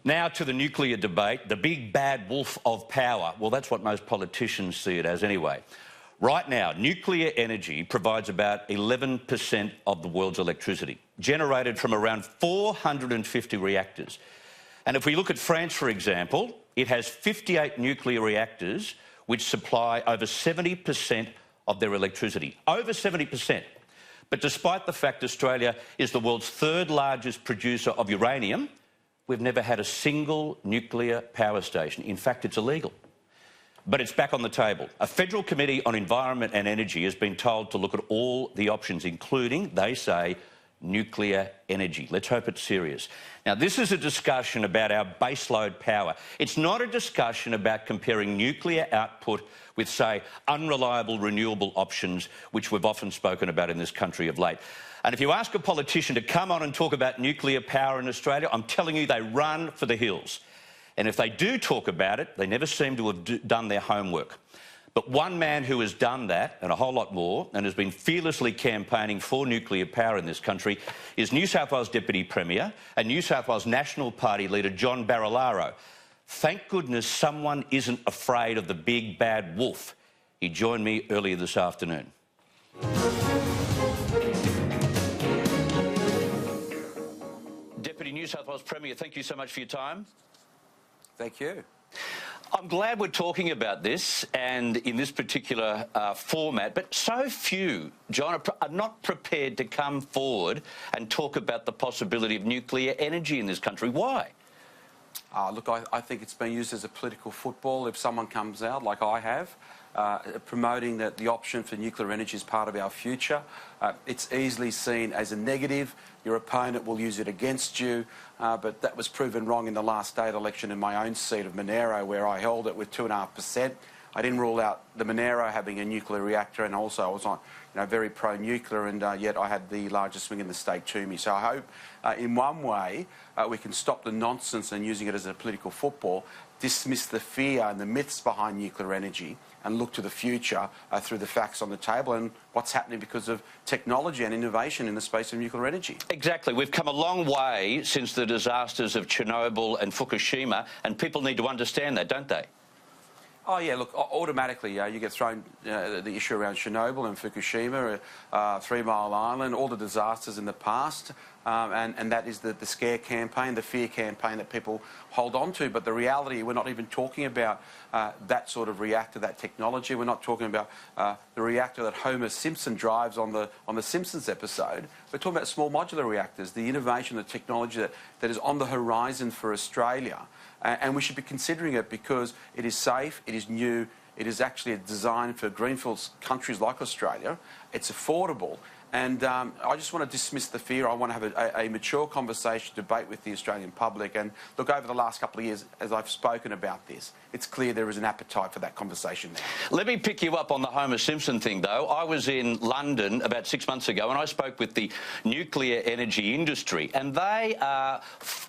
Now to the nuclear debate, the big bad wolf of power. Well, that's what most politicians see it as anyway. Right now, nuclear energy provides about 11% of the world's electricity, generated from around 450 reactors. And if we look at France, for example, it has 58 nuclear reactors which supply over 70% of their electricity. Over 70%. But despite the fact Australia is the world's third largest producer of uranium, we've never had a single nuclear power station. In fact, it's illegal. But it's back on the table. A federal committee on environment and energy has been told to look at all the options, including, they say, nuclear energy. Let's hope it's serious. Now, this is a discussion about our baseload power. It's not a discussion about comparing nuclear output with, say, unreliable renewable options, which we've often spoken about in this country of late. And if you ask a politician to come on and talk about nuclear power in Australia, I'm telling you they run for the hills. And if they do talk about it, they never seem to have done their homework. But one man who has done that, and a whole lot more, and has been fearlessly campaigning for nuclear power in this country, is New South Wales Deputy Premier and New South Wales National Party leader John Barilaro. Thank goodness someone isn't afraid of the big bad wolf. He joined me earlier this afternoon. Deputy New South Wales Premier, thank you so much for your time. Thank you. I'm glad we're talking about this and in this particular format, but so few, John, are not prepared to come forward and talk about the possibility of nuclear energy in this country. Why? Look, I think it's been used as a political football. If someone comes out, like I have, promoting that the option for nuclear energy is part of our future, it's easily seen as a negative. Your opponent will use it against you, but that was proven wrong in the last state election in my own seat of Monaro, where I held it with 2.5%. I didn't rule out the Monaro having a nuclear reactor, and also I was on, very pro-nuclear, and yet I had the largest swing in the state to me. So I hope, in one way, we can stop the nonsense and using it as a political football, dismiss the fear and the myths behind nuclear energy, and look to the future through the facts on the table and what's happening because of technology and innovation in the space of nuclear energy. Exactly. We've come a long way since the disasters of Chernobyl and Fukushima, and people need to understand that, don't they? Oh, yeah, look, automatically you get thrown the issue around Chernobyl and Fukushima, 3 Mile Island, all the disasters in the past, and that is the scare campaign, the fear campaign that people hold on to. But the reality, we're not even talking about that sort of reactor, that technology. We're not talking about the reactor that Homer Simpson drives on the Simpsons episode. We're talking about small modular reactors, the innovation, the technology that is on the horizon for Australia. And we should be considering it because it is safe, it is new, it is actually designed for greenfield countries like Australia. It's affordable. And I just want to dismiss the fear. I want to have a mature conversation, debate with the Australian public. And look, over the last couple of years, as I've spoken about this, it's clear there is an appetite for that conversation now. Let me pick you up on the Homer Simpson thing, though. I was in London about 6 months ago, and I spoke with the nuclear energy industry, and they are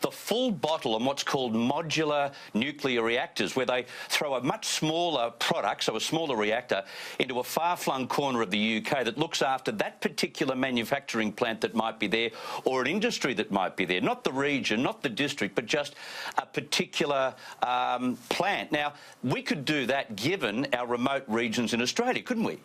the full bottle on what's called modular nuclear reactors, where they throw a much smaller product, so a smaller reactor, into a far-flung corner of the UK that looks after that particular manufacturing plant that might be there, or an industry that might be there. Not the region, not the district, but just a particular plant. Now, we could do that given our remote regions in Australia, couldn't we?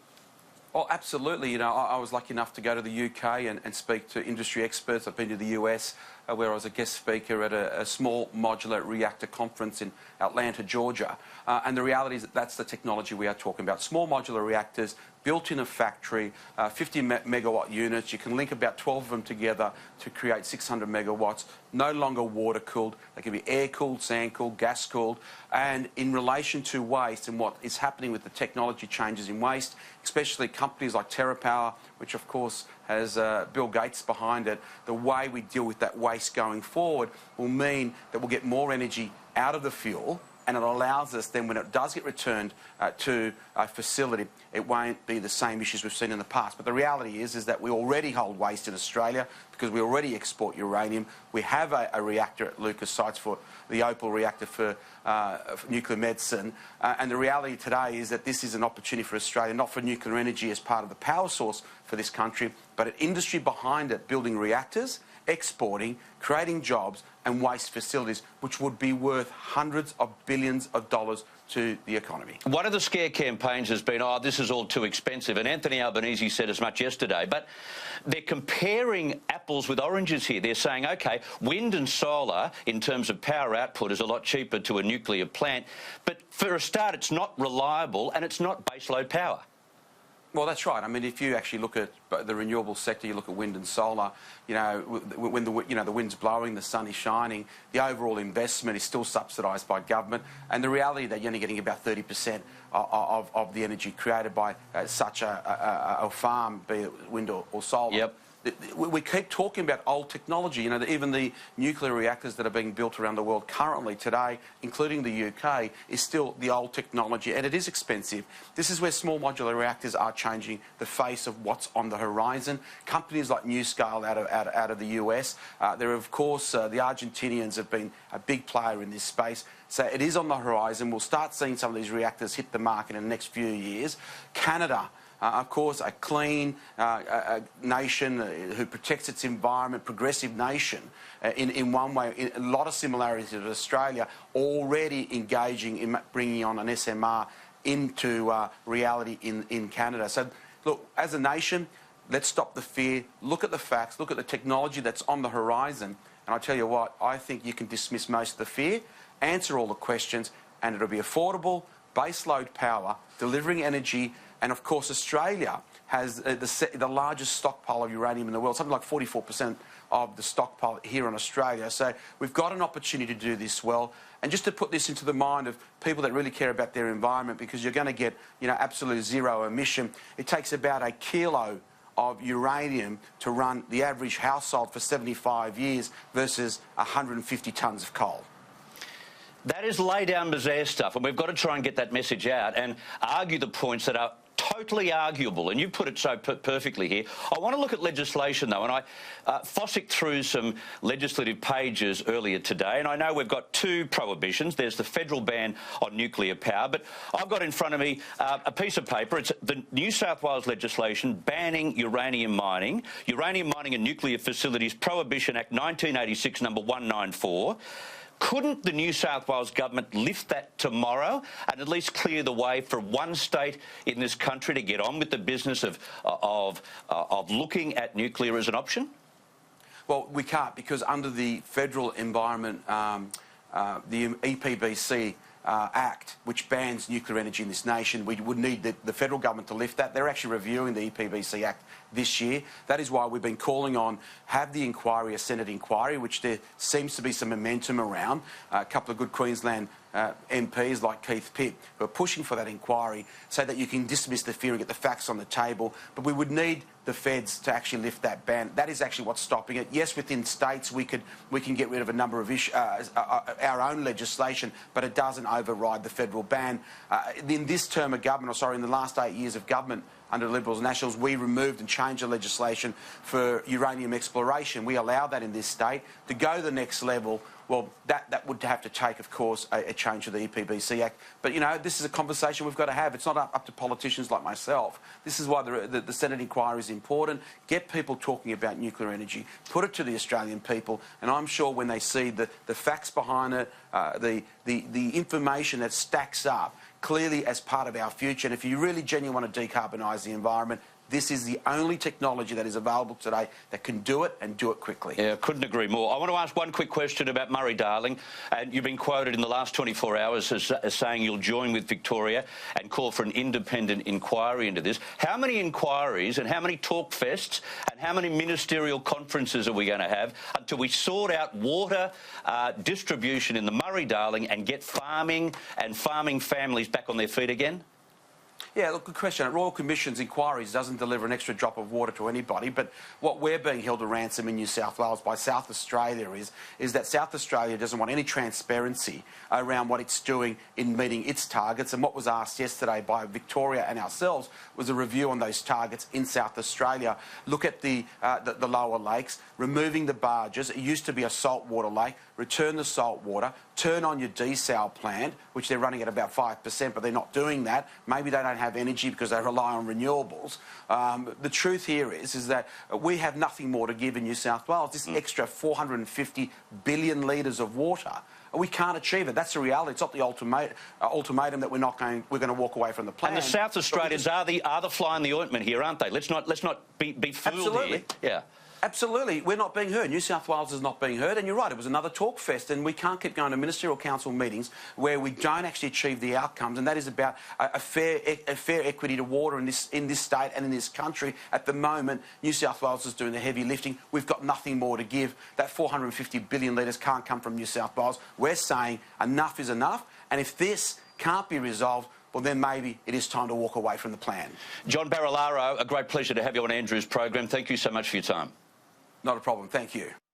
Oh, absolutely. I was lucky enough to go to the UK and speak to industry experts. I've been to the US, where I was a guest speaker at a small modular reactor conference in Atlanta, Georgia. And the reality is that that's the technology we are talking about. Small modular reactors built in a factory, 50 megawatt units. You can link about 12 of them together to create 600 megawatts, no longer water cooled. They can be air cooled, sand cooled, gas cooled. And in relation to waste and what is happening with the technology changes in waste, especially companies like TerraPower, which of course has Bill Gates behind it, the way we deal with that waste going forward will mean that we'll get more energy out of the fuel, and it allows us then, when it does get returned to a facility, it won't be the same issues we've seen in the past. But the reality is that we already hold waste in Australia because we already export uranium. We have a reactor at Lucas sites for the Opal reactor for nuclear medicine. And the reality today is that this is an opportunity for Australia, not for nuclear energy as part of the power source for this country, but an industry behind it building reactors exporting, creating jobs and waste facilities, which would be worth hundreds of billions of dollars to the economy. One of the scare campaigns has been, oh, this is all too expensive, and Anthony Albanese said as much yesterday, but they're comparing apples with oranges here. They're saying, OK, wind and solar, in terms of power output, is a lot cheaper to a nuclear plant, but for a start, it's not reliable and it's not baseload power. Well, that's right. I mean, if you actually look at the renewable sector, you look at wind and solar, you know, when the wind's blowing, the sun is shining, the overall investment is still subsidised by government, and the reality that you're only getting about 30% of the energy created by such a farm, be it wind or solar. Yep. We keep talking about old technology. You know, even the nuclear reactors that are being built around the world currently today, including the UK, is still the old technology, and it is expensive. This is where small modular reactors are changing the face of what's on the horizon. Companies like NuScale out of the US, there are, of course, the Argentinians have been a big player in this space. So it is on the horizon. We'll start seeing some of these reactors hit the market in the next few years. Canada, of course, a clean nation who protects its environment, progressive nation in one way, a lot of similarities to Australia, already engaging in bringing on an SMR into reality in Canada. So, look, as a nation, let's stop the fear, look at the facts, look at the technology that's on the horizon, and I tell you what, I think you can dismiss most of the fear, answer all the questions, and it'll be affordable, baseload power, delivering energy. And, of course, Australia has the largest stockpile of uranium in the world, something like 44% of the stockpile here in Australia. So we've got an opportunity to do this well. And just to put this into the mind of people that really care about their environment, because you're going to get, you know, absolute zero emission, it takes about a kilo of uranium to run the average household for 75 years versus 150 tonnes of coal. That is lay down bazaar stuff, and we've got to try and get that message out and argue the points that are totally arguable, and you put it so perfectly here. I want to look at legislation, though, and I fossicked through some legislative pages earlier today, and I know we've got two prohibitions. There's the federal ban on nuclear power, but I've got in front of me a piece of paper. It's the New South Wales legislation banning uranium mining and nuclear facilities Prohibition Act 1986, number 194. Couldn't the New South Wales government lift that tomorrow and at least clear the way for one state in this country to get on with the business of looking at nuclear as an option? Well, we can't, because under the federal environment, the EPBC Act, which bans nuclear energy in this nation, we would need the federal government to lift that. They're actually reviewing the EPBC Act this year. That is why we've been calling on have the inquiry, a Senate inquiry, which there seems to be some momentum around. A couple of good Queensland MPs like Keith Pitt who are pushing for that inquiry so that you can dismiss the fear and get the facts on the table. But we would need the feds to actually lift that ban. That is actually what's stopping it. Yes, within states we can get rid of a number of our own legislation, but it doesn't override the federal ban. In this term of government, or sorry, in the last 8 years of government under Liberals and Nationals, we removed and changed the legislation for uranium exploration. We allow that in this state. To go to the next level, well, that would have to take, of course, a change to the EPBC Act. But, you know, this is a conversation we've got to have. It's not up to politicians like myself. This is why the Senate inquiry is important. Get people talking about nuclear energy. Put it to the Australian people. And I'm sure when they see the facts behind it, the information that stacks up clearly as part of our future, and if you really genuinely want to decarbonise the environment, this is the only technology that is available today that can do it and do it quickly. Yeah, couldn't agree more. I want to ask one quick question about Murray-Darling. And you've been quoted in the last 24 hours as saying you'll join with Victoria and call for an independent inquiry into this. How many inquiries and how many talk fests and how many ministerial conferences are we going to have until we sort out water distribution in the Murray-Darling and get farming and farming families back on their feet again? Yeah, look, good question. Royal Commission's inquiries doesn't deliver an extra drop of water to anybody, but what we're being held to ransom in New South Wales by South Australia is that South Australia doesn't want any transparency around what it's doing in meeting its targets, and what was asked yesterday by Victoria and ourselves was a review on those targets in South Australia. Look at the lower lakes, removing the barges. It used to be a saltwater lake. Return the salt water, turn on your desal plant, which they're running at about 5%, but they're not doing that. Maybe they don't have have energy because they rely on renewables. The truth here is that we have nothing more to give in New South Wales. This extra 450 billion litres of water, we can't achieve it. That's the reality. It's not the ultimatum that we're going to walk away from the plan. And the South Australians are the fly in the ointment here, aren't they? Let's not be fooled. Absolutely. Here. Yeah. Absolutely. We're not being heard. New South Wales is not being heard. And you're right, it was another talk fest. And we can't keep going to ministerial council meetings where we don't actually achieve the outcomes. And that is about a fair equity to water in this state and in this country. At the moment, New South Wales is doing the heavy lifting. We've got nothing more to give. That 450 billion litres can't come from New South Wales. We're saying enough is enough. And if this can't be resolved, well, then maybe it is time to walk away from the plan. John Barilaro, a great pleasure to have you on Andrew's program. Thank you so much for your time. Not a problem. Thank you.